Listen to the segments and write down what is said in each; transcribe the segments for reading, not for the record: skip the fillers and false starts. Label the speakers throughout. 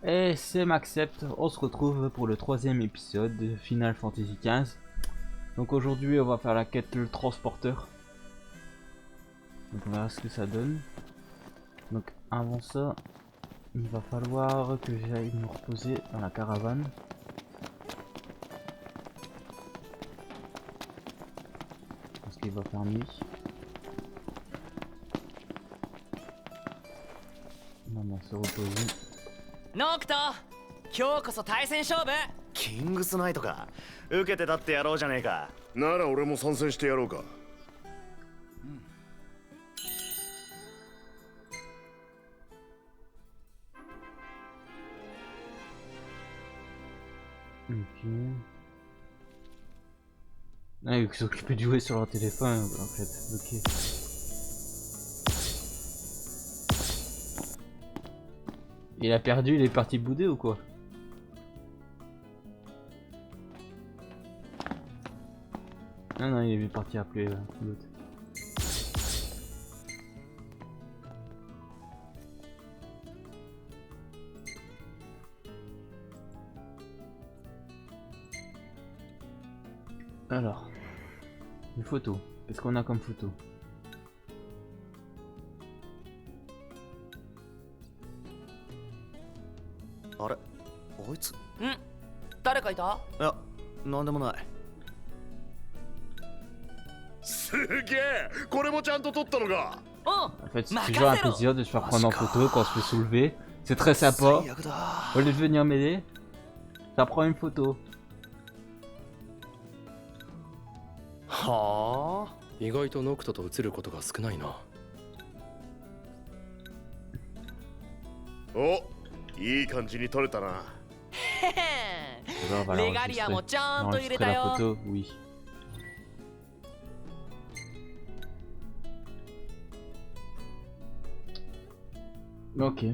Speaker 1: Et c'est Maxept, on se retrouve pour le troisième épisode de Final Fantasy XV. Donc aujourd'hui on va faire la quête le transporteur. Donc on verra ce que ça donne. Donc avant ça, il va falloir que j'aille me reposer dans la caravane. Parce qu'il va faire nuit. On va se reposer.
Speaker 2: ノクト今日こそ対戦勝負
Speaker 3: キングスナイトか受けて立ってやろうじゃねえか。
Speaker 4: なら俺も参戦してやろうか。
Speaker 1: Ok. Ah, ils s'occupaient de jouer sur leur téléphone en fait. Ok. Il a perdu, il est parti bouder ou quoi? Non, non, il est parti appeler l'autre. Alors, une photo. Qu'est-ce qu'on a comme photo?
Speaker 3: あれあいつ。
Speaker 2: ん誰かいた
Speaker 3: いや、なんでもない。
Speaker 4: すげえ、これもちゃんと撮ったのか。
Speaker 2: うん
Speaker 1: En fait, c'est toujours un plaisir de se faire prendre en photo quand on se fait soulever. C'est très sympa.
Speaker 3: 最悪だ。
Speaker 1: Au lieu de venir m'aider, ça prend une photo.
Speaker 3: はあ。
Speaker 5: 意外とノクトと映ることが少ないな。
Speaker 4: お、いい感じに撮れたな。
Speaker 2: へへ
Speaker 1: Là, on va
Speaker 2: レガリアもちゃんと入れ
Speaker 1: l'enregistrer
Speaker 2: た
Speaker 1: la
Speaker 2: よ
Speaker 1: photo, oui. Ok.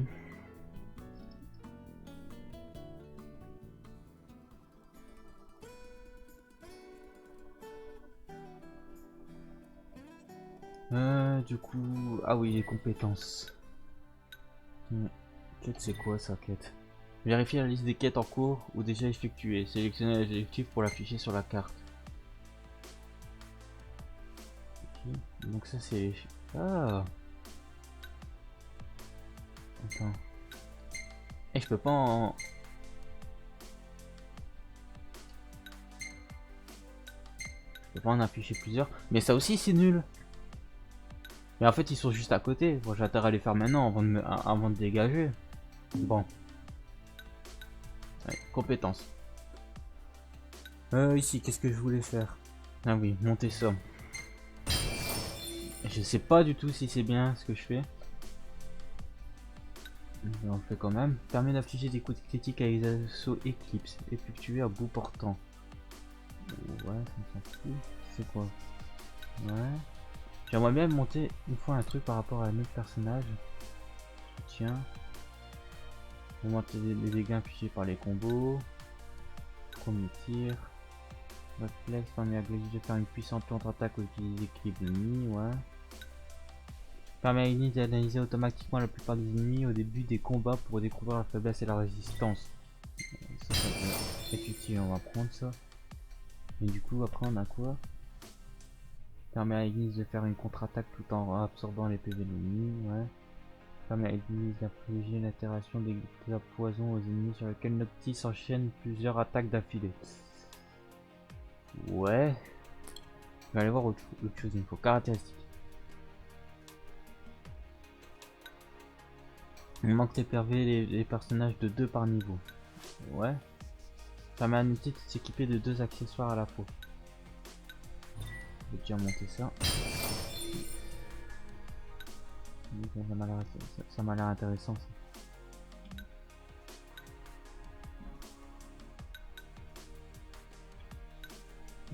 Speaker 1: Du coup... Ah oui, les compétences. Quête, c'est quoi ça, quête? Vérifier la liste des quêtes en cours ou déjà effectuées. Sélectionner l'objectif pour l'afficher sur la carte. Ok. Donc ça c'est... Ah. Attends. Et je peux pas en... Je peux pas en afficher plusieurs. Mais ça aussi c'est nul. Mais en fait ils sont juste à côté. Bon, j'ai intérêt à les faire maintenant avant de dégager. Bon. Ouais, compétences. Ici, qu'est-ce que je voulais faire? Ah oui, monter ça. Je sais pas du tout si c'est bien ce que je fais. Mais on le fait quand même. Permet d'afficher des coups de critique avec des assauts éclipses effectués à bout portant. Ouais, ça me s'en fout. C'est quoi? Ouais. J'aimerais bien monter une fois un truc par rapport à un autre personnage. Tiens. Augmenter les dégâts affichés par les combos. Premier tir. Réflexe permet à Glaive de faire une puissante contre-attaque au utiliser l'équilibre d'ennemis, ouais. Permet à Ignis d'analyser automatiquement la plupart des ennemis au début des combats pour découvrir la faiblesse et la résistance. Ça peut être utile, on va prendre ça. Et du coup après on a quoi? Permet à Ignis de faire une contre-attaque tout en absorbant les PV de l'ennemi, ouais. Permet à Ignis d'infliger l'interaction des poisons aux ennemis sur lesquels Noctis enchaîne plusieurs attaques d'affilée. Ouais. Je vais aller voir autre chose, il me faut caractéristiques. Il manque d'éperver les personnages de 2 par niveau. Ouais. Permet à Noctis de s'équiper de 2 accessoires à la fois. Je vais déjà monter ça. Ça m'a l'air intéressant ça.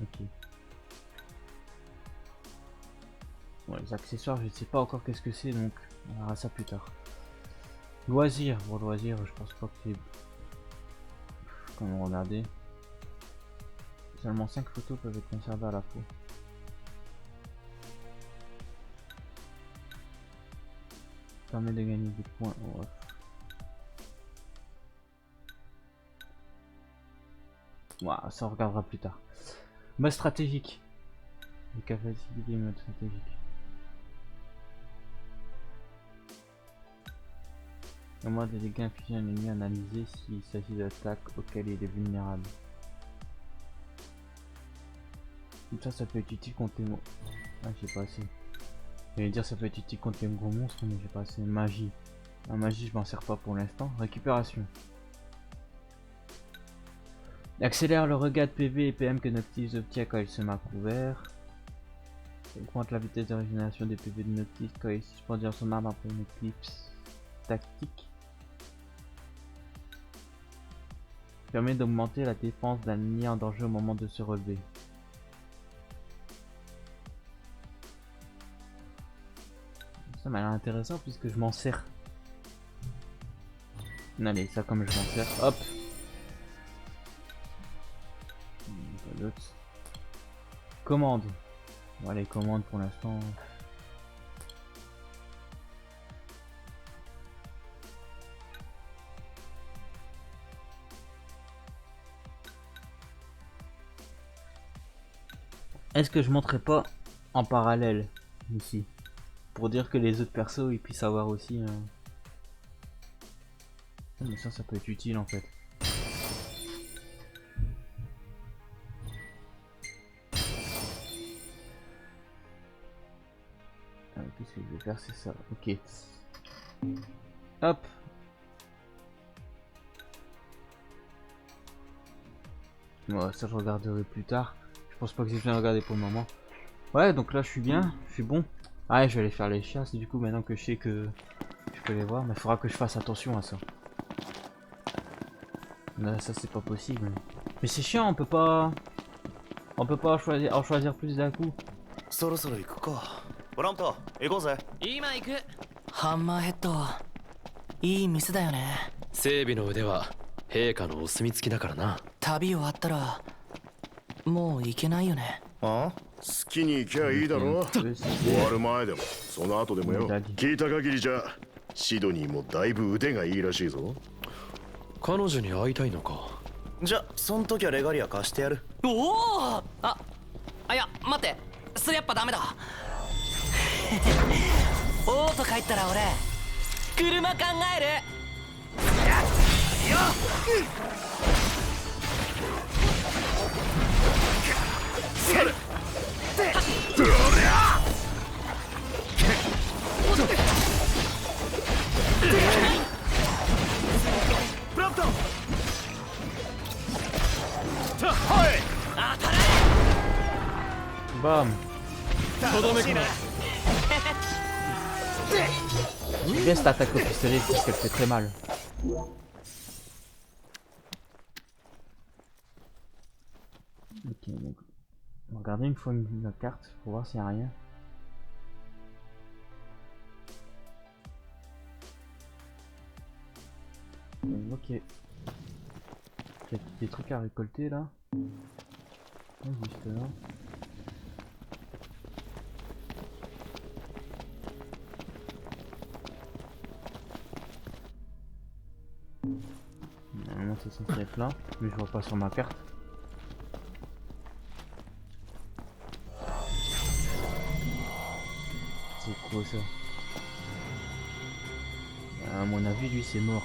Speaker 1: Ok. Bon, les accessoires, je ne sais pas encore qu'est-ce que c'est, donc on verra ça plus tard. Loisirs, bon loisirs, je pense pas que c'est... Comment regarder. Seulement 5 photos peuvent être conservées à la fois. Permet de gagner des points. Ouais. Ouah, ça on regardera plus tard. Mode stratégique. Les capacités mode stratégique. Le mode des dégâts infligés à un ennemi analysé s'il s'agit d'attaques auxquelles il est vulnérable. Tout ça, ça peut être utile contre les monstres. Ah, j'ai pas assez. J'allais dire ça peut être utile contre les gros monstres, mais j'ai pas assez. Magie. La magie, je m'en sers pas pour l'instant. Récupération. Accélère le regain de PV et PM que Noctis obtient quand il se met à couvert. Augmente la vitesse de régénération des PV de Noctis quand il est suspendu dans son arme après une éclipse tactique. Permet d'augmenter la défense d'un ennemi en danger au moment de se relever. Ça m'a l'air intéressant puisque je m'en sers. Allez, ça comme je m'en sers. Hop. Pas d'autre. Commande. Bon, les commandes pour l'instant. Est-ce que je montrerai pas en parallèle ici pour dire que les autres persos ils puissent avoir aussi mais ça peut être utile en fait. Qu'est-ce que je vais faire, c'est ça. Ok. Hop. Ouais, ça je regarderai plus tard. Je pense pas que j'ai besoin de regarder pour le moment. Ouais, donc là je suis bien, je suis bon. Ah, je vais aller faire les chasses du coup maintenant que je sais que je peux les voir, mais il faudra que je fasse attention à ça. Là, ça c'est pas possible. Mais c'est chiant, on peut pas en choisir plus d'un coup.
Speaker 3: そろそろ行くか。ブラント、行こうぜ。
Speaker 2: 今行く。ハンマーヘッドいい店だよね。
Speaker 5: 整備の腕は陛下のお墨付きだからな。
Speaker 2: 旅終わったらもう行けないよね。
Speaker 3: あ？
Speaker 4: 好きに行きゃいいだろ。終わる前でもその後でもよ。聞いた限りじゃシドニーもだいぶ腕がいいらしいぞ。
Speaker 5: 彼女に会いたいのか。
Speaker 3: じゃそん時はレガリア貸してやる。
Speaker 2: おお。いや待って、それやっぱダメだ。オート帰ったら俺車考える。
Speaker 3: プラント。
Speaker 1: Bam. J'aime bien cette attaque au pistolet parce qu'elle fait très mal. Ok, donc on va regarder une fois la carte pour voir s'il n'y a rien. Ok. Il y a des trucs à récolter là. Juste là. Normalement c'est censé être là, mais je vois pas sur ma carte. C'est quoi ça? À mon avis lui c'est mort.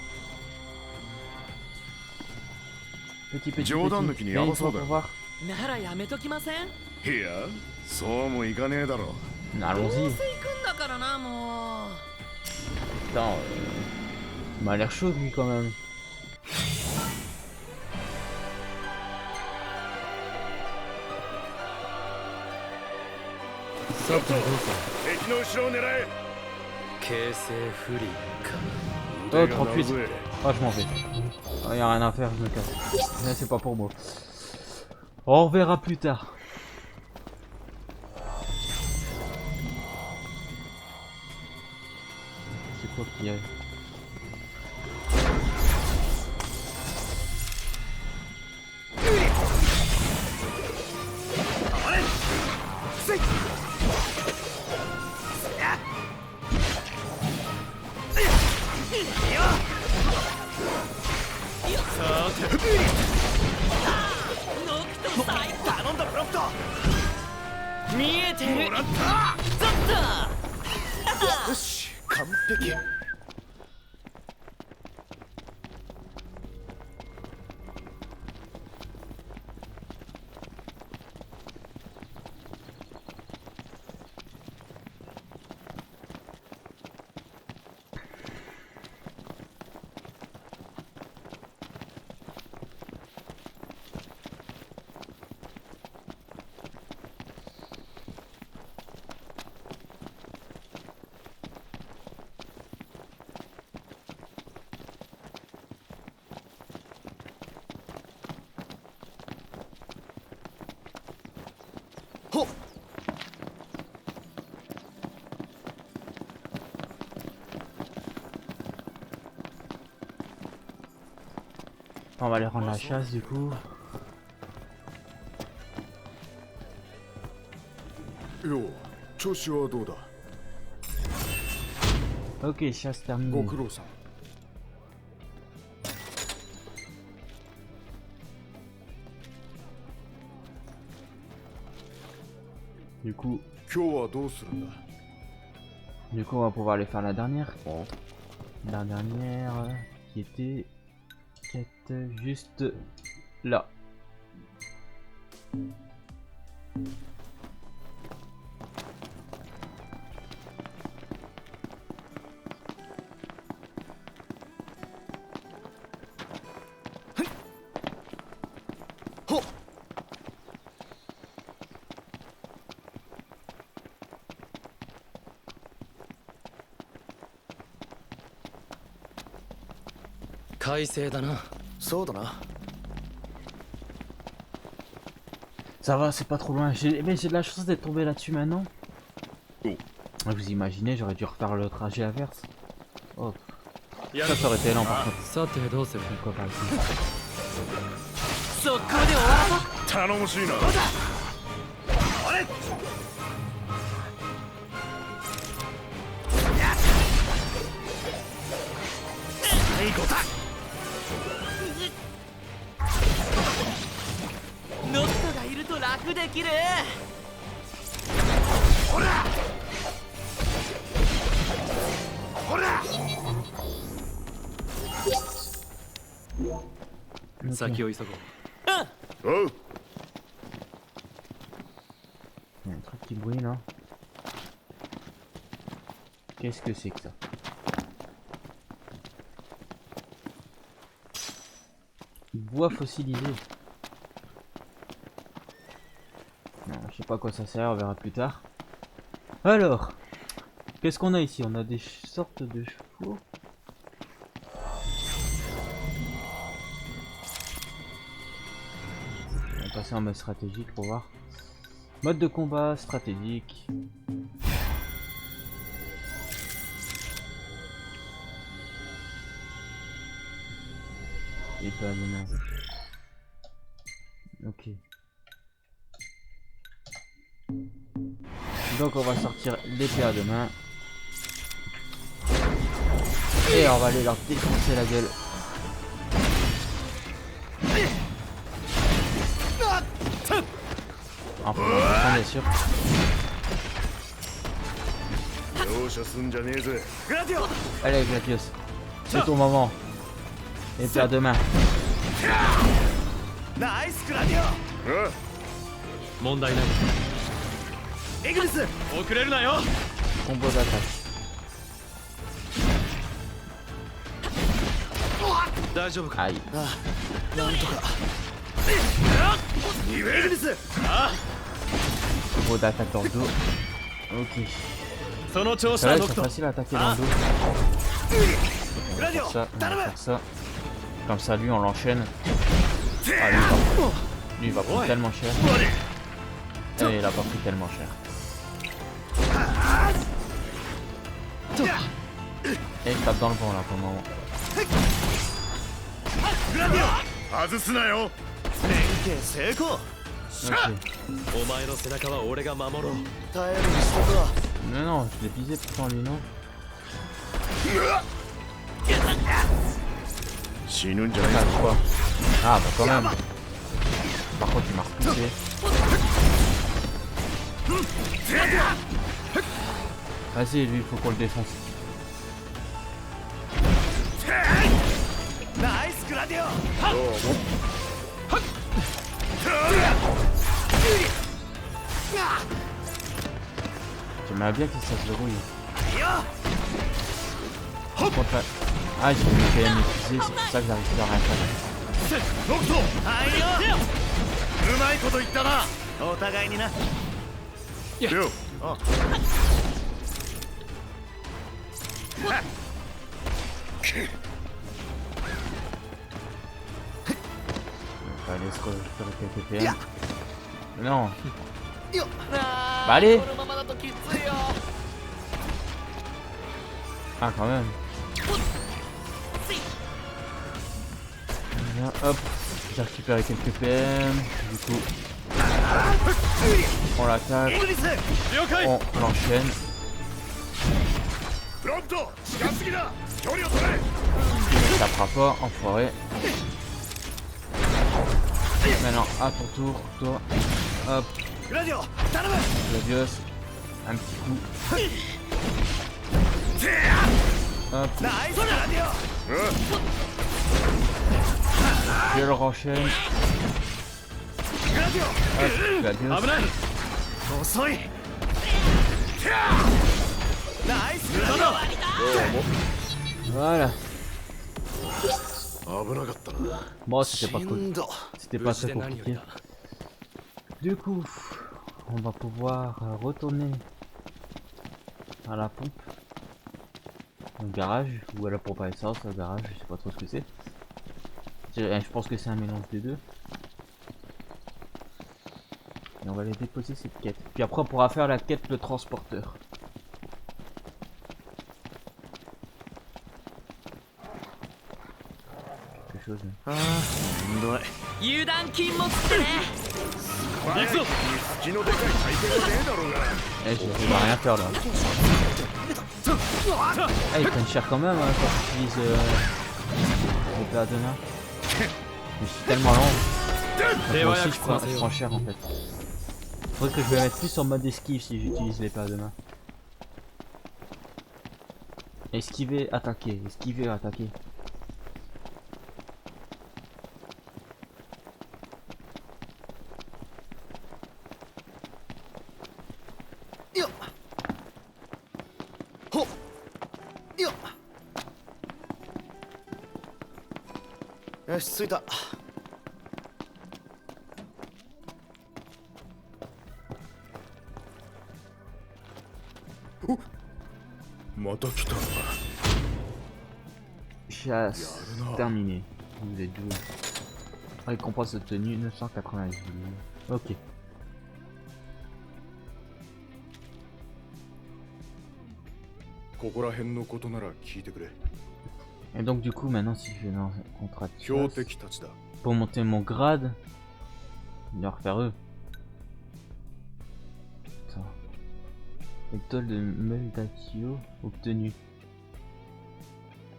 Speaker 1: Petit. Viens, il faut voir.
Speaker 2: ならやめときません？
Speaker 4: いや、そうもいかねえだろ。
Speaker 2: どうせ
Speaker 1: Allons-y.
Speaker 2: 行くんだからなもう。
Speaker 1: Attends, il m'a l'air chaud lui quand même.
Speaker 5: Ça peut être
Speaker 4: 敵の後ろを狙え。
Speaker 5: 形成不利か。
Speaker 1: Oh 38. Ah je m'en vais. Ah, y a rien à faire, je me casse. Mais c'est pas pour moi. On verra plus tard. C'est quoi qu'il y a?
Speaker 2: 見えてる。
Speaker 3: もらった
Speaker 2: ちょっ
Speaker 3: よし完璧ほっ
Speaker 1: On va aller rendre la chasse du coup.
Speaker 4: よう調子はどうだ
Speaker 1: Ok, chasse
Speaker 4: ご
Speaker 1: terminée.
Speaker 4: 苦労さん
Speaker 1: Du coup,
Speaker 4: 今日はどうするんだ
Speaker 1: on va pouvoir aller faire la dernière. La dernière qui était quête juste là. Ça va, c'est pas trop loin. Mais j'ai de la chance d'être tombé là-dessus maintenant. Vous imaginez, j'aurais dû refaire le trajet inverse. Oh. Ça aurait été lent par contre.
Speaker 5: さてどうする
Speaker 1: Pourquoi pas ici.
Speaker 2: 速攻で終わらせ。
Speaker 4: 頼もしいな
Speaker 3: 最後だ
Speaker 2: ノットがいると楽できる。
Speaker 3: ほらほら
Speaker 1: Ok.
Speaker 5: 先を急ごう。
Speaker 4: おう
Speaker 1: Il y a un truc qui brûle là. Qu'est-ce que c'est que ça? Bois fossilisé. Non, je sais pas à quoi ça sert, on verra plus tard. Alors, qu'est-ce qu'on a ici? On a des sortes de chevaux. On va passer en mode stratégique pour voir. Mode de combat stratégique. Et pas non. Ok. Donc on va sortir l'épée à deux mains. Et on va aller leur défoncer la gueule. En faisant bien sûr.
Speaker 4: 容赦すんじゃねえぜ
Speaker 3: グラディオ
Speaker 1: Allez Gladius, c'est ton moment. Épée à deux mains.
Speaker 3: ナイスグラディオ
Speaker 4: あ
Speaker 5: 問題ない。
Speaker 3: エグリス
Speaker 5: 遅れるなよ。
Speaker 1: Combo d'attaque.
Speaker 5: 大丈夫か。
Speaker 1: Aïe.
Speaker 3: なんとかエグリス
Speaker 1: Combo d'attaque dans le dos. Ok.
Speaker 5: その調子
Speaker 1: Ça va
Speaker 5: だノ
Speaker 1: être
Speaker 5: クト。
Speaker 1: facile à attaquer dans le dos.
Speaker 3: グラディ
Speaker 1: Faire
Speaker 3: オ
Speaker 1: ça, on
Speaker 3: 頼
Speaker 1: va
Speaker 3: む
Speaker 1: faire ça. Comme ça, lui, on l'enchaîne. Ah, lui, il va prendre tellement cher. Et il a pas pris tellement cher. Et il tape dans le vent là pour le moment.
Speaker 3: グラディオ
Speaker 4: 外すなよ
Speaker 3: 連携成功
Speaker 1: Ok.
Speaker 5: お前の背中は俺が守ろう。
Speaker 3: 耐えるにしとくわ
Speaker 1: Mais non, je l'ai visé pourtant lui, non?
Speaker 4: 死ぬんじゃない
Speaker 1: Ah, quoi? Ah, bah quand même. Par contre, il m'a repoussé. Vas-y, lui, il faut qu'on le défonce.
Speaker 3: ナイスグラディオ。
Speaker 1: J'aimerais bien qu'il se fasse le rouille. Contre la... Ah, j'ai mis quand même épuisé, c'est pour ça que j'arrive pas à rien faire.
Speaker 3: はいよ。うまいこと言ったな。お互いにな。
Speaker 4: よ
Speaker 3: あ
Speaker 1: On va aller se récupérer quelques PM. Non. Bah allez. Ah, quand même. Bien, hop. J'ai récupéré quelques PM. Du coup, on l'attaque. On l'enchaîne.
Speaker 4: フロント近すぎだ距離を取れ
Speaker 1: Ça fera pas, enfoiré. Maintenant, à ton tour, toi. Hop,
Speaker 3: グラディオ頼む。
Speaker 1: Gladius. Un petit coup. Hop,
Speaker 3: ナイスグラディオ。
Speaker 1: je le renchaîne.
Speaker 3: グラディ
Speaker 1: Hop, Gladius.
Speaker 3: オ。遅い。ナイスグラディオ。
Speaker 1: Voilà.
Speaker 4: 危なかったな
Speaker 1: Bon, c'était pas
Speaker 3: し
Speaker 1: cool.
Speaker 3: んど。
Speaker 1: C'était pas très compliqué. Du coup, on va pouvoir retourner à la pompe. Au garage, ou à la pompe à essence, au garage, je sais pas trop ce que c'est. Je pense que c'est un mélange des deux. Et on va aller déposer cette quête. Puis après on pourra faire la quête le transporteur. Quelque chose.
Speaker 3: ああ、しんどい。
Speaker 2: 油断禁物ってね。
Speaker 4: 行くぞ月のでかい体験がねえだろうが
Speaker 1: Eh, je vais rien faire là. Eh, ils prennent cher quand même hein, quand tu utilises les plats de main. Mais je suis tellement lent. Donc, moi aussi je prends cher en fait. Faudrait que je vais mettre plus en mode esquive si j'utilise les plats de main. Esquiver, attaquer, esquiver, attaquer.
Speaker 3: Yo. よし着いた。
Speaker 4: また来たな
Speaker 1: Chasse terminée. Vous êtes doué. Récompense obtenue 990. Ok. Et donc du coup maintenant si je vais dans un contrat de chasse, pour monter mon grade, il va refaire eux. Putain. Étoile de Meldatio obtenue.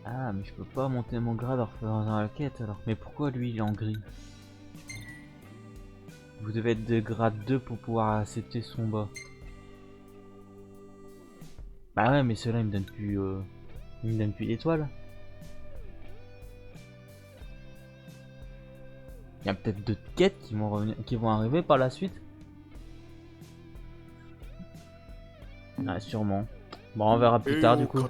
Speaker 1: Ah mais je peux pas monter mon grade en refaisant la quête alors. Mais pourquoi lui il est en gris? Vous devez être de grade 2 pour pouvoir accepter son bas. Bah ouais mais ceux-là ils me donnent plus ils me donnent plus d'étoiles. Il y a peut-être d'autres quêtes qui vont revenir, qui vont arriver par la suite. Ouais, sûrement. Bon, on verra plus tard du coup.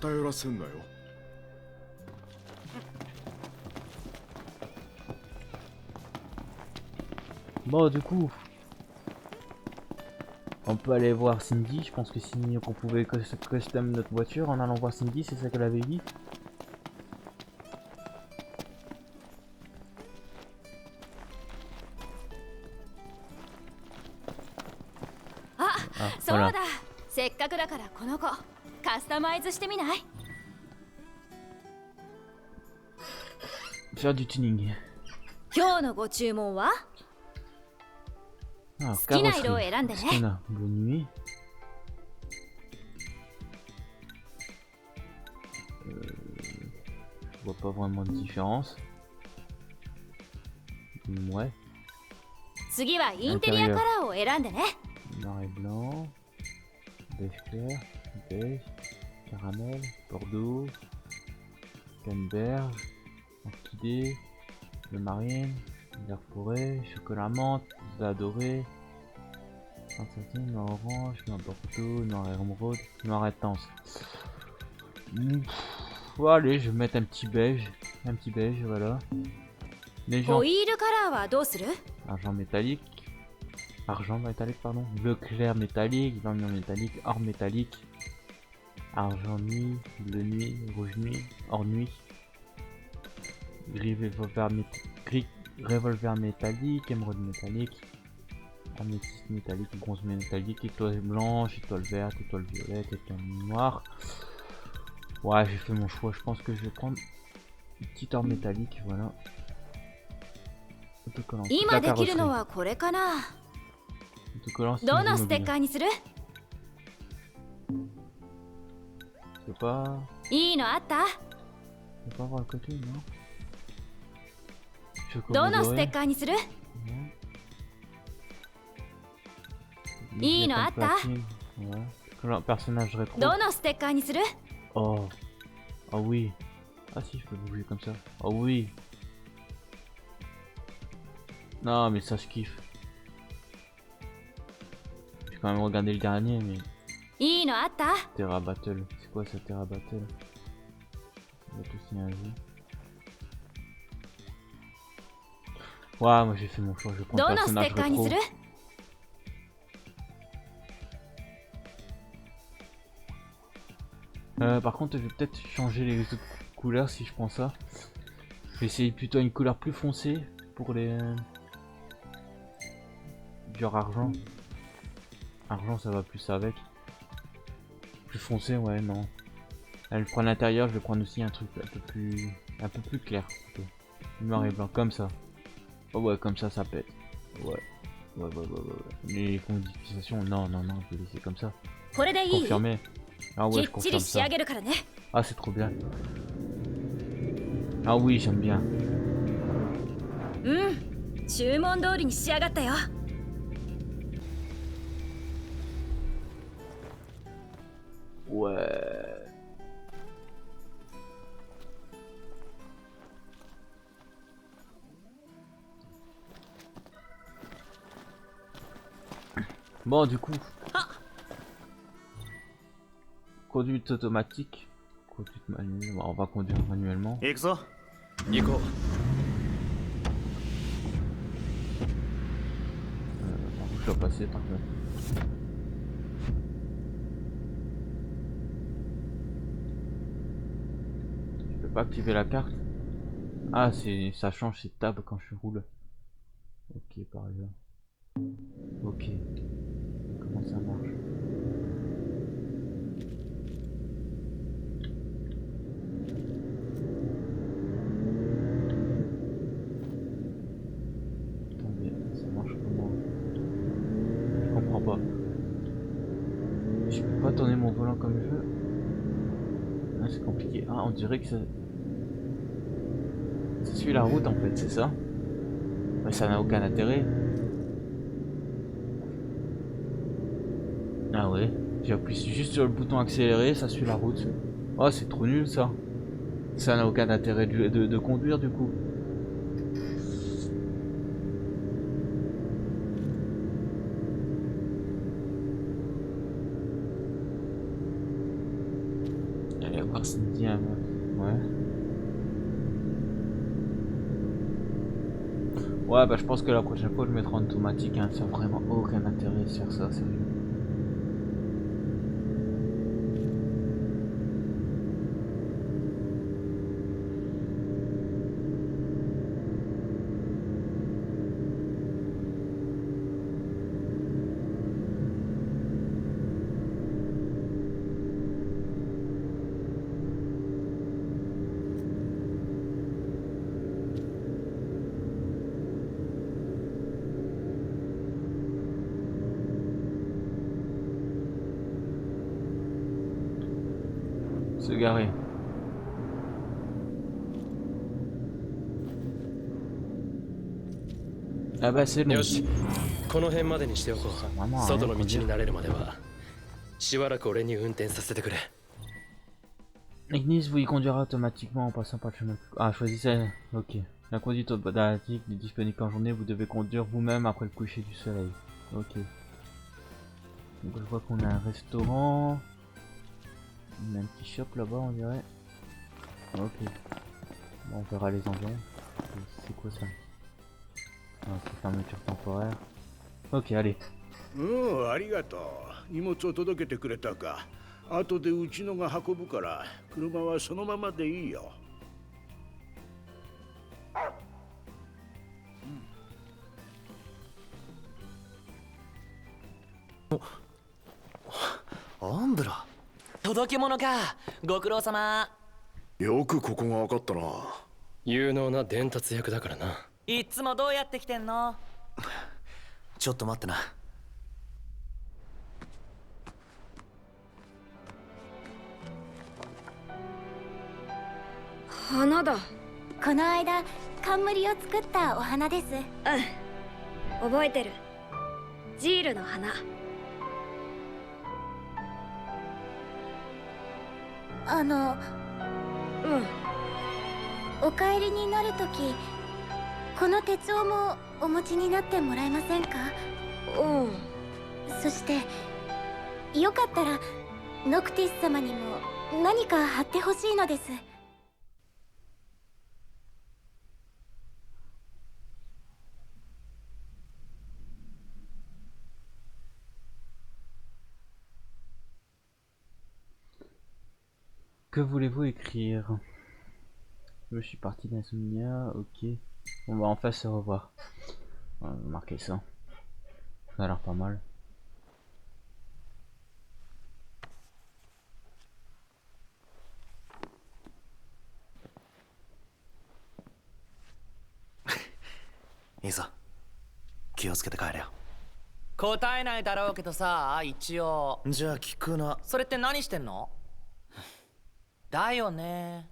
Speaker 1: Bon, du coup, on peut aller voir Cindy. Je pense que Cindy, qu'on pouvait custom notre voiture en allant voir Cindy, c'est ça qu'elle avait dit. Ah, voilà. Faire du tuning. Ah, carrosserie. Qu'est-ce qu'on a? Bonne nuit. Je vois pas vraiment de différence. Ouais. Intérieur. Noir et blanc. beige clair, beige, caramel, bordeaux, canneberge, orchidée, bleu marine, vert forêt, chocolat menthe, vert doré, satine, noir orange, noir bordeaux, noir émeraude, noir intense. Bon, allez, je vais mettre un petit beige, voilà. Légende.
Speaker 6: ホイールカラーはどうする？
Speaker 1: Argent métallique, pardon, bleu clair métallique, blanc métallique, or métallique, argent nuit, bleu nuit, rouge nuit, or nuit, gris revolver métallique, émeraude métallique, améthyste métallique, bronze métallique, étoile blanche, étoile verte, étoile violette, étoile noire. Ouais, j'ai fait mon choix, je pense que je vais prendre une petite or métallique, voilà. Autocollant.
Speaker 6: 今できるのはこれかな。
Speaker 1: Autocollant,
Speaker 6: どのステッカーにする？
Speaker 1: Je peux pas...
Speaker 6: いいのあった？
Speaker 1: Je peux pas voir le côté, non?
Speaker 6: どのステッカーにする？ いいのあった？
Speaker 1: Ouais. Personnage rétro.
Speaker 6: どのステッカーにする？
Speaker 1: Oh. Ah oui. Ah si, je peux bouger comme ça. Oh oui. Non, mais ça, je kiffe. J'ai quand même regardé le dernier, mais...
Speaker 6: いいのあった？
Speaker 1: Terra Battle. C'est quoi ça, Terra Battle? On va tout signer à vie. Ouais, moi j'ai fait mon choix. Je vais prendre
Speaker 6: ど
Speaker 1: le
Speaker 6: のステ
Speaker 1: personnage
Speaker 6: ッカーに
Speaker 1: rétro.
Speaker 6: する？
Speaker 1: Par contre, je vais peut-être changer les autres couleurs si je prends ça. Je vais essayer plutôt une couleur plus foncée pour les... Genre argent. Argent, ça va plus avec. Plus foncé, ouais, non. Là, je prends l'intérieur, je vais prendre aussi un truc un peu plus clair. Plutôt. Noir et blanc, comme ça. Oh ouais, comme ça, ça pète. Ouais. Ouais. Les modifications, non, je vais laisser comme ça.
Speaker 6: これでいい？
Speaker 1: Confirmé. Ah ouais,
Speaker 6: き
Speaker 1: je
Speaker 6: っちり
Speaker 1: confirme
Speaker 6: 仕上
Speaker 1: ça.
Speaker 6: げるからね。
Speaker 1: Ah, c'est trop bien. Ah oui, j'aime bien.
Speaker 6: うん、注文通りに仕上がったよ。
Speaker 1: Ouais. Bon, du coup. Conduite automatique. Conduite manuelle. Bon, on va conduire manuellement.
Speaker 3: 行くぞ。
Speaker 5: 行こ
Speaker 1: Je dois passer par là. Je peux pas activer la carte. Ah, ça change, c'est tab quand je roule. Ok, par là. Ok. Comment ça marche? Attendez, ça marche comment? Je comprends pas. Je peux pas tourner mon volant comme je veux. Ah, c'est compliqué. Ah, on dirait que ça suit la route en fait, c'est ça? Mais ça n'a aucun intérêt. Ah ouais, j'appuie juste sur le bouton accélérer, ça suit la route. Oh, c'est trop nul ça. Ça n'a aucun intérêt de conduire du coup. Allez, voir si me dit un... Ouais. Ouais, bah je pense que la prochaine fois je le mettrai en automatique, hein. Ça n'a vraiment aucun intérêt de faire ça, sérieux. Se garer. Ah bah c'est
Speaker 5: う。
Speaker 1: long.
Speaker 5: よし、この辺までにしておこう。
Speaker 1: ママはね
Speaker 5: 外の道に慣れるまではしばらく俺に運転させてくれ。
Speaker 1: Ignis vous y conduira automatiquement en passant par le chemin. Ah, choisissez. Ok. La conduite automatique n'est disponible qu'en journée. Vous devez conduire vous-même après le coucher du soleil. Ok. Donc je vois qu'on a un restaurant. On a un petit shop là-bas, on dirait. Ok. Bon, on verra les environs. C'est quoi ça? Ah, c'est fermeture temporaire. Ok, allez.
Speaker 3: ありがとう。荷物を届けてくれたか。後でうちのが運ぶから、車はそのままでいいよ。
Speaker 5: アンブラ。
Speaker 2: 届け物か。ご苦労様。
Speaker 4: よくここが分かったな。
Speaker 5: 有能な伝達役だからな。
Speaker 2: いつもどうやって来てんの？
Speaker 7: ちょっと待ってな。
Speaker 6: 花だ。
Speaker 8: この間冠を作ったお花です。
Speaker 6: 覚えてる。ジールの花。
Speaker 8: お帰りになるときこの手帳もお持ちになってもらえませんか？そしてよかったらノクティス様にも何か貼ってほしいのです。
Speaker 1: Que voulez-vous écrire? Je suis parti d'Insomnia, ok. On va enfin se revoir. On va marquer ça. Ça a l'air pas mal.
Speaker 7: Isa, 気をつけて帰れよ。
Speaker 2: 答えないだろうけどさ、一応。
Speaker 7: じゃあ聞くな。
Speaker 2: それって何してんの？だよね。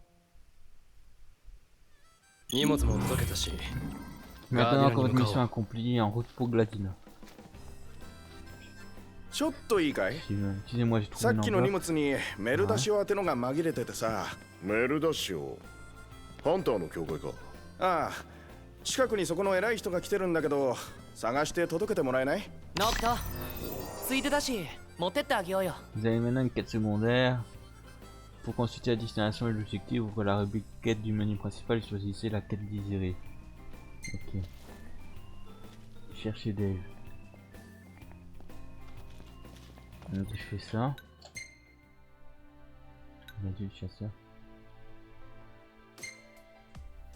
Speaker 5: 荷物も届けたし。
Speaker 1: Maintenant que votre mission accomplie, en route pour Gladina.
Speaker 3: ちょっといいかい？
Speaker 1: Excusez-moi, j'ai
Speaker 3: さ
Speaker 1: trouvé
Speaker 3: っ
Speaker 1: une
Speaker 3: きの荷
Speaker 1: enveloppe.
Speaker 3: 物にメルダシオ宛てのが紛れててさ。
Speaker 4: メルダッシュハンターの教会か。
Speaker 3: ああ、近くにそこの偉い人が来てるんだけど、探して届けてもらえない？
Speaker 2: ノクト、ついてたし、持ってってあげようよ。
Speaker 1: Vous avez maintenant une quête secondaire. Pour consulter la destination et l'objectif, ouvrez la rubrique quête du menu principal et choisissez la quête désirée. Ok. Cherchez Dave. Donc je fais ça. L'adulte chasseur.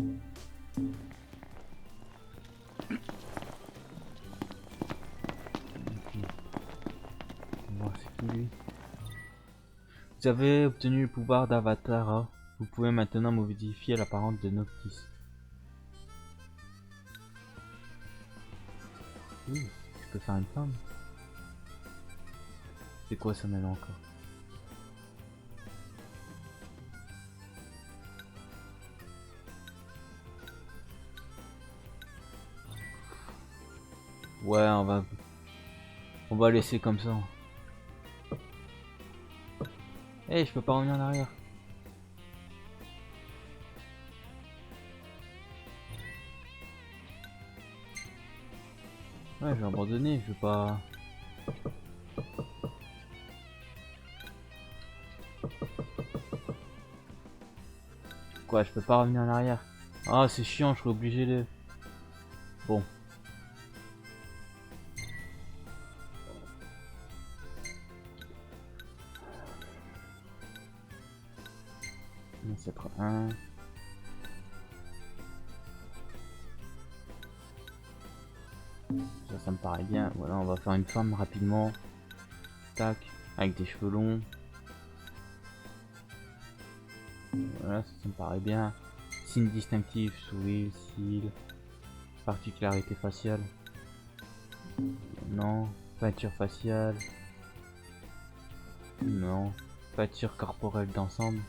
Speaker 1: Ok. On va voir c'est qui lui. Vous avez obtenu le pouvoir d'Avatara. Vous pouvez maintenant modifier l'apparence de Noctis. Je peux faire une femme. C'est quoi ça maintenant encore? Ouais, on va laisser comme ça. Eh, je peux pas revenir en arrière. Ouais, je vais abandonner, je vais pas... Quoi, je peux pas revenir en arrière? Ah, c'est chiant, je suis obligé de... Bon. Ancêtre 1. Ça me paraît bien. Voilà, on va faire une femme rapidement. Tac, avec des cheveux longs. Voilà, ça me paraît bien. Signe distinctif, sourire, cils. Particularité faciale. Non. Peinture faciale. Non. Peinture corporelle d'ensemble.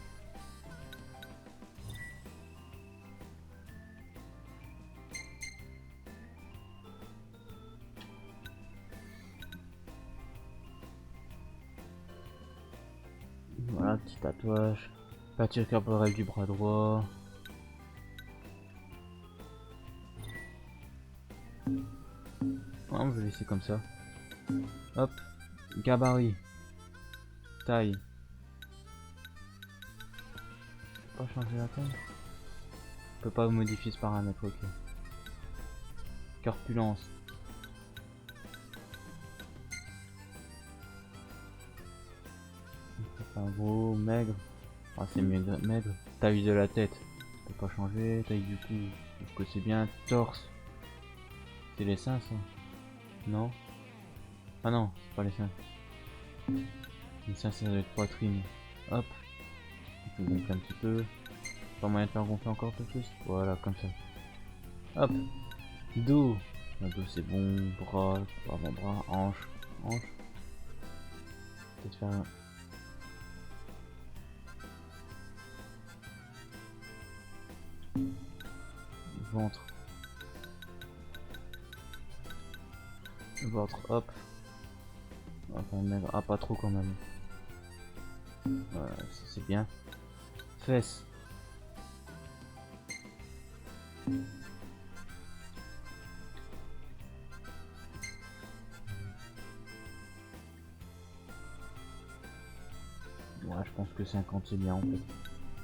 Speaker 1: petit tatouage. Peinture corporelle du bras droit. On va laisser comme ça. Hop. Gabarit. Taille. Pas changer la taille. On peut pas modifier ce paramètre, ok. Corpulence. Pas gros, maigre. Ah, c'est maigre, maigre. Taille de la tête. On peut pas changer. Taille du cou. Je trouve que c'est bien. Torse. C'est les seins, ça? Non? Ah non, c'est pas les seins. Les seins, ça doit être poitrine. Hop. On peut gonfler un petit peu. Pas moyen de faire gonfler encore un peu plus. Voilà, comme ça. Hop. Dos. Le dos, c'est bon. Bras. Avant-bras. Hanche. Hanche. Peut-être faire un... ventre. Ventre, hop. Enfin, maigre. Ah, pas trop quand même. Voilà, ça c'est bien. Fesses. Ouais, je pense que 50 c'est bien en fait.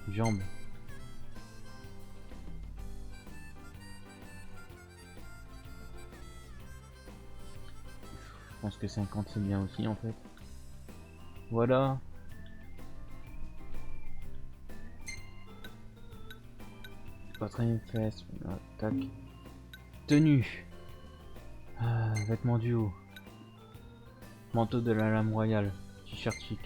Speaker 1: Jambes. Je pense que 50 c'est bien aussi en fait. Voilà. Poitrine, fesses, voilà, tac. Tenue. Ah, vêtements du haut. Manteau de la lame royale. T-shirt chic.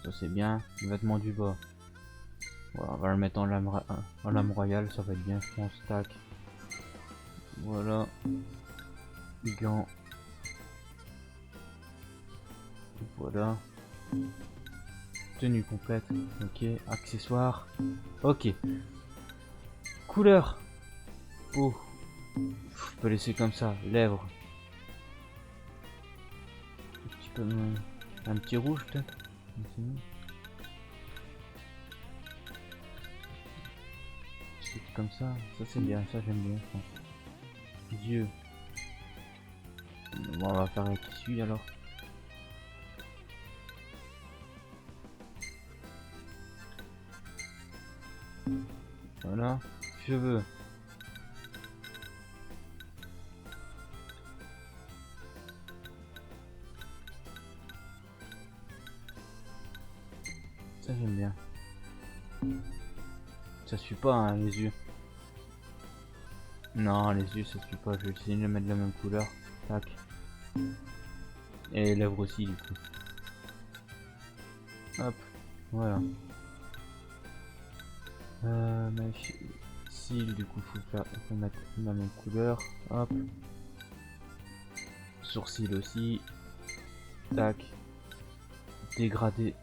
Speaker 1: Ça c'est bien. Vêtements du bas. Voilà, on va le mettre en lame royale, ça va être bien, je pense. Tac. Voilà. Gants. Voilà. Tenue complète. Ok. Accessoires. Ok. Couleur. Peau. Je peux laisser comme ça. Lèvres. Un petit peu. Un petit rouge peut-être. Comme ça c'est bien, ça j'aime bien je pense. Yeux. Bon, on va faire avec tissu alors. Voilà. Cheveux. Ça j'aime bien. Ça suit pas hein, les yeux. Non, les yeux ça suit pas. Je vais essayer de les mettre de la même couleur. Tac. Et les lèvres aussi du coup. Hop. Voilà. Cils du coup faut mettre la même couleur. Hop. Sourcils aussi. Tac. Dégradé.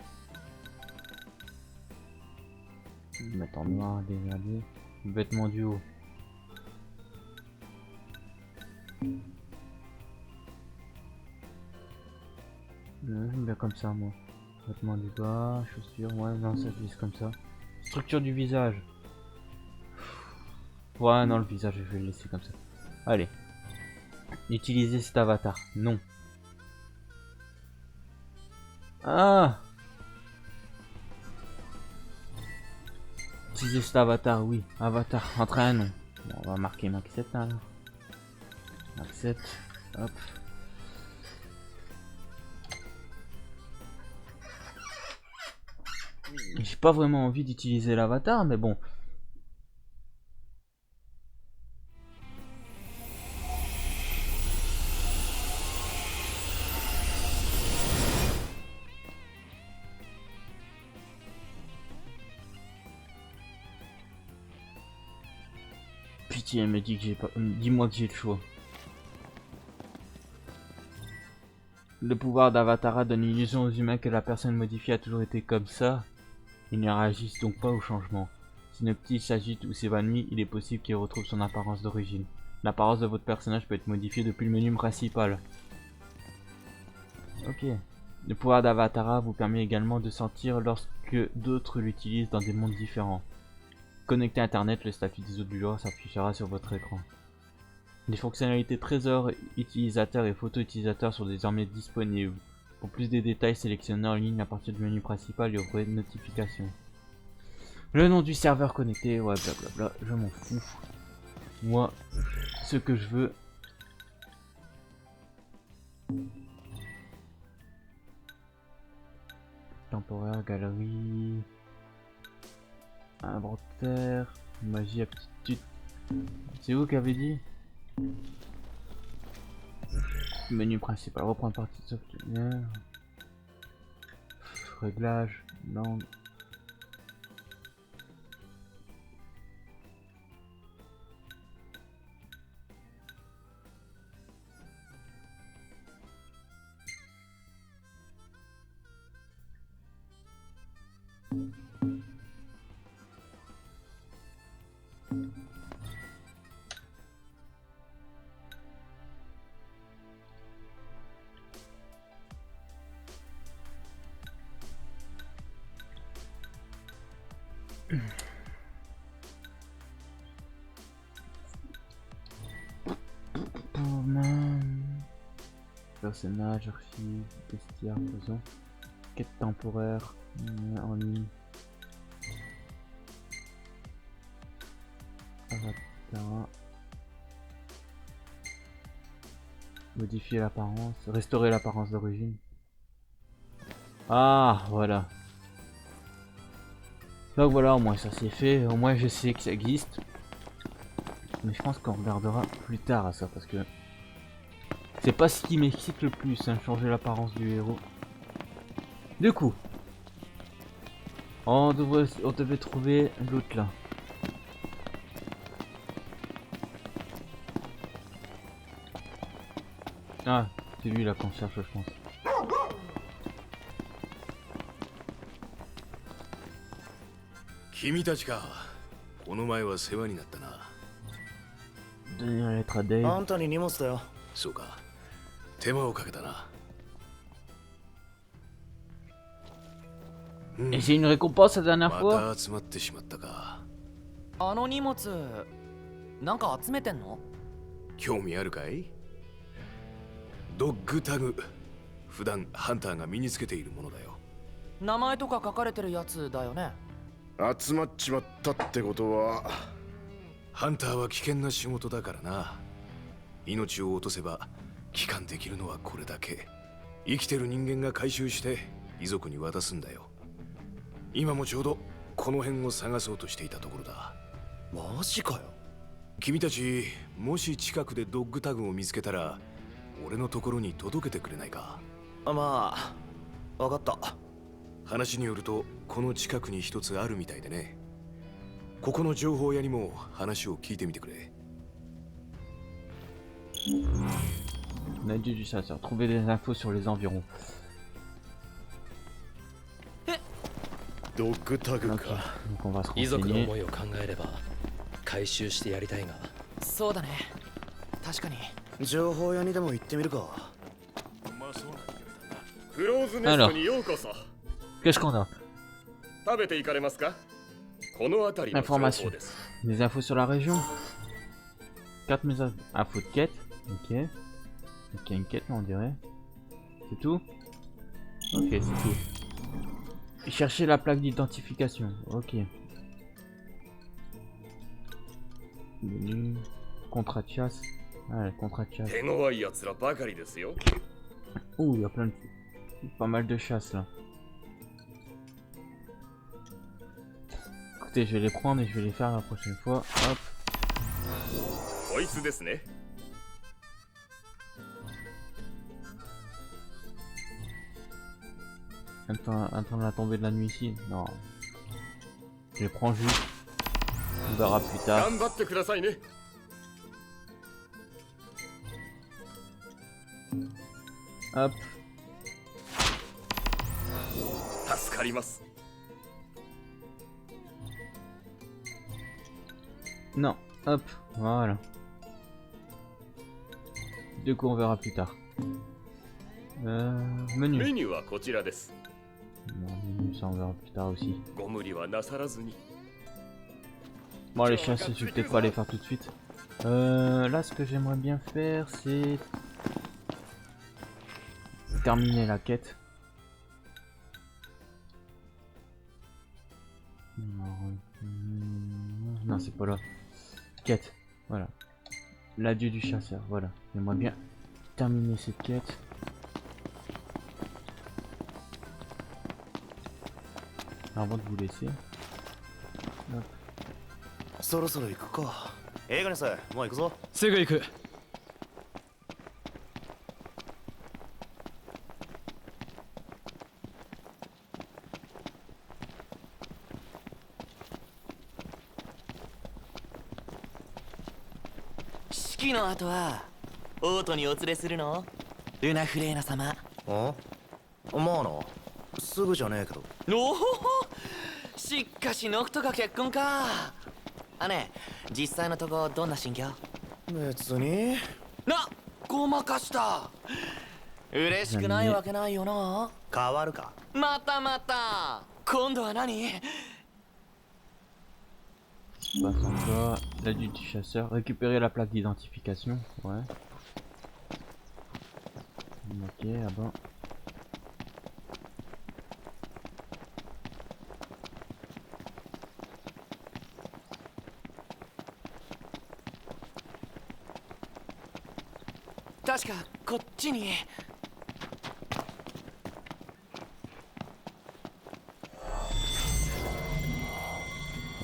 Speaker 1: Mettre en noir, dégradé. Vêtements du haut. J'aime bien comme ça moi. Vêtements du bas, chaussures, ouais non ça glisse comme ça. Structure du visage. Ouais non le visage je vais le laisser comme ça. Allez. Utiliser cet avatar. Non. Ah. Utiliser cet avatar, oui. Avatar, entre un nom. Bon, on va marquer Max 7 alors. Max 7. Hop. J'ai pas vraiment envie d'utiliser l'avatar, mais bon. Pitié, me dit que j'ai pas. Dis-moi que j'ai le choix. Le pouvoir d'Avatara donne l'illusion aux humains que la personne modifiée a toujours été comme ça. Ils ne réagissent donc pas au changement. Si Noctis s'agite ou s'évanouit, il est possible qu'il retrouve son apparence d'origine. L'apparence de votre personnage peut être modifiée depuis le menu principal. Ok. Le pouvoir d'Avatara vous permet également de sentir lorsque d'autres l'utilisent dans des mondes différents. Connecté à internet, le statut des autres joueurs s'affichera sur votre écran. Les fonctionnalités trésor utilisateur et photo utilisateur sont désormais disponibles. Pour plus de détails, sélectionnez en ligne à partir du menu principal et ouvrez notifications. Le nom du serveur connecté, ouais blablabla, je m'en fous. Moi, ce que je veux... Temporaire, galerie... Inventaire... Magie, aptitude... C'est vous qui avez dit? Menu principal, reprendre partie de software... Réglage, langue... Personnage, archive, bestiaire, faisons. Quête temporaire, en ligne. Avatar. Modifier l'apparence, restaurer l'apparence d'origine. Ah, voilà. Donc voilà, au moins ça c'est fait, au moins je sais que ça existe. Mais je pense qu'on regardera plus tard à ça parce que c'est pas ce qui m'excite le plus, hein, changer l'apparence du héros. Du coup, on devait trouver l'autre là. Ah, c'est lui là qu'on cherche, je pense. Donner la lettre à Dave.
Speaker 7: あんたに荷物だよ。
Speaker 5: そうか。手間をかけたな。
Speaker 1: Et j'ai une récompense la dernière
Speaker 5: ま
Speaker 1: fois.
Speaker 5: た集まってしまったか。
Speaker 2: あの荷物なんか集めてんの？
Speaker 5: 興味あるかい？ドッグタグ。普段ハンターが身につけているものだよ。
Speaker 2: 名前とか書かれてるやつだよね。
Speaker 4: 集まっちまったってことは
Speaker 5: ハンターは危険な仕事だからな。命を落とせば帰還できるのはこれだけ。生きてる人間が回収して遺族に渡すんだよ。今もちょうどこの辺を探そうとしていたところだ。
Speaker 7: マジかよ。
Speaker 5: 君たちもし近くでドッグタグを見つけたら俺のところに届けてくれないか？
Speaker 7: まあ、わかった。
Speaker 5: 話によるとこの近くに一つあるみたいでね。ここの情報屋にも話を聞いてみてくれ。
Speaker 1: L'aide du chasseur. Trouver des infos sur les environs.
Speaker 4: ドッグタグ
Speaker 1: Ok.
Speaker 4: か。
Speaker 1: Donc on va se
Speaker 5: 遺族の
Speaker 1: renseigner.
Speaker 5: 思いを考えれば回収してやりたいが。
Speaker 2: そうだね。確かに。
Speaker 7: 情報屋にでも行ってみるか。
Speaker 5: まあそうなんだ。
Speaker 4: フローズネストにようこそ。
Speaker 1: Qu'est-ce qu'on a?
Speaker 4: 食べていかれますか？この辺りの情報
Speaker 1: Information.
Speaker 4: です。
Speaker 1: Des infos sur la région. 4 messages. Info de quête. Ok. Ok, une quête là on dirait. C'est tout? Ok, c'est tout. Chercher la plaque d'identification. Ok. Menu. Contrat de chasse. Ah, le contrat de chasse.
Speaker 4: 手強い奴らばかりですよ。
Speaker 1: Ouh, il y a plein de... Pas mal de chasse là. Écoutez, je vais les prendre et je vais les faire la prochaine fois. Hop.
Speaker 4: こいつですね。
Speaker 1: Attends la tombée de la nuit ici. Non. Je les prends juste. On verra plus tard.
Speaker 4: 頑張ってくださいね。
Speaker 1: Hop.
Speaker 4: 助かります。
Speaker 1: Non. Hop. Voilà. Du coup, on verra plus tard. Menu.
Speaker 9: メニューはこちらです。
Speaker 1: Non, menu, ça on verra plus tard aussi.
Speaker 9: ご無理はなさらずに。
Speaker 1: Bon, les chiens, je vais peut-être pas les faire tout de suite. Là, ce que j'aimerais bien faire, c'est terminer la quête. Non, c'est pas là. Quête, voilà. L'adieu du chasseur, voilà. J'aimerais bien terminer cette quête. Avant de vous laisser. Hop.
Speaker 7: そろそろ行くか。映画にさえ、もう行くぞ。
Speaker 2: すぐ行く。式の後はオートにお連れするの？ルナフレーナ様。
Speaker 7: あ？まあな。すぐじゃねえけど。
Speaker 2: おお、しかしノクトが結婚か。あ、ねえ、実際のとこどんな心境？
Speaker 7: 別に。
Speaker 2: な、ごまかした。嬉しくないわけないよな。
Speaker 7: 変わるか。
Speaker 2: またまた。今度は何？
Speaker 1: Passe encore. L'adieu du chasseur. Récupérer la plaque d'identification. Ouais. Ok, ah bon.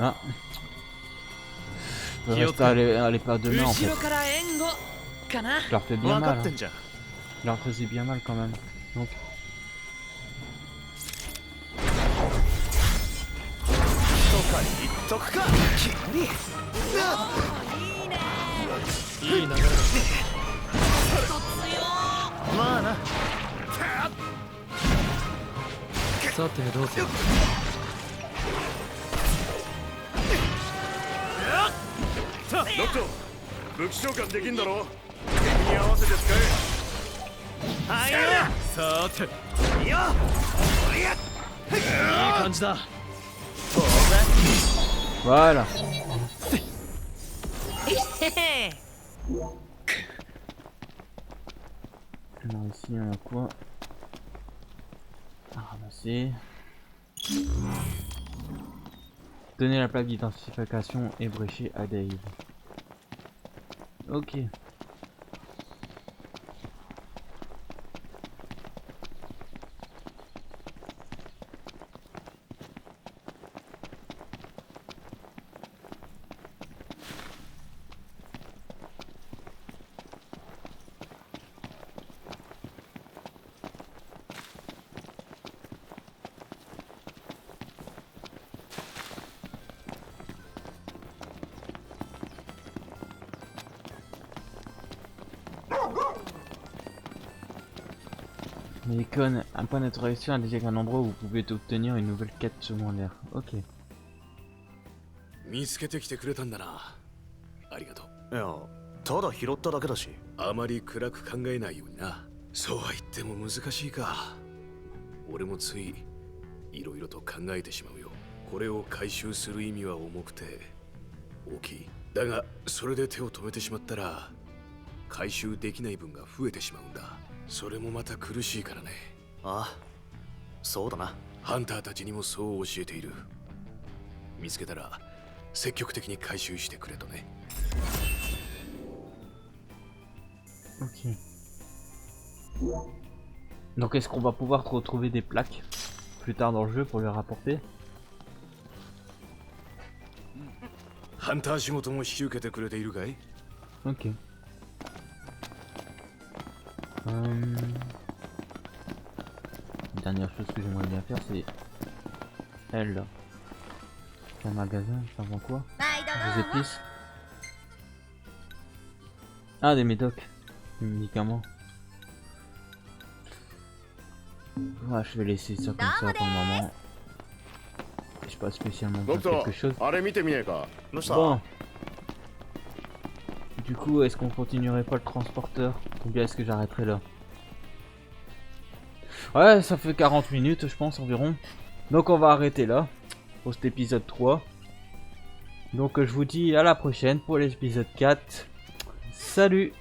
Speaker 1: Ah. Je reste à aller pas demain en fait. Je leur fais bien mal. Hein. Je leur faisais bien mal quand même. Donc. Voilà. Alors ici on a quoi à ramasser. Donner la plaque d'identification et brécher à Dave. Ok. Mais icône, un point d'interrogation indique un endroit où vous pouvez obtenir une nouvelle quête secondaire. Ok.
Speaker 5: 見つけてきてくれたんだな。ありがとう。
Speaker 7: いや、ただ拾っただけだし。
Speaker 5: あまり暗く考えないようにな。そうは言っても難しいか。俺もついいろいろと考えてしまうよ。これを回収する意味は重くて大きい。だがそれで手を止めてしまったら回収できない分が増えてしまうんだ。それもまた苦しいからね。
Speaker 7: ああ、そうだな。
Speaker 5: ハンターたちにもそう教えている。見つけたら積極的に回収してくれとね。
Speaker 1: Ok. Donc est-ce qu'on va pouvoir retrouver des plaques plus tard dans le jeu pour les rapporter?
Speaker 5: ハンター仕事も引き受けてくれているかい？
Speaker 1: Ok. Dernière chose que j'aimerais bien faire, c'est elle là. C'est un magasin, ça vend quoi? Des épices. Ah, des médocs, des médicaments. Ouais, je vais laisser ça comme ça pour le moment. Je sais pas spécialement faire quelque chose. Bon. Du coup, est-ce qu'on continuerait pas le transporteur? Ou bien est-ce que j'arrêterai là? Ouais, ça fait 40 minutes, je pense, environ. Donc on va arrêter là, pour cet épisode 3. Donc je vous dis à la prochaine pour l'épisode 4. Salut!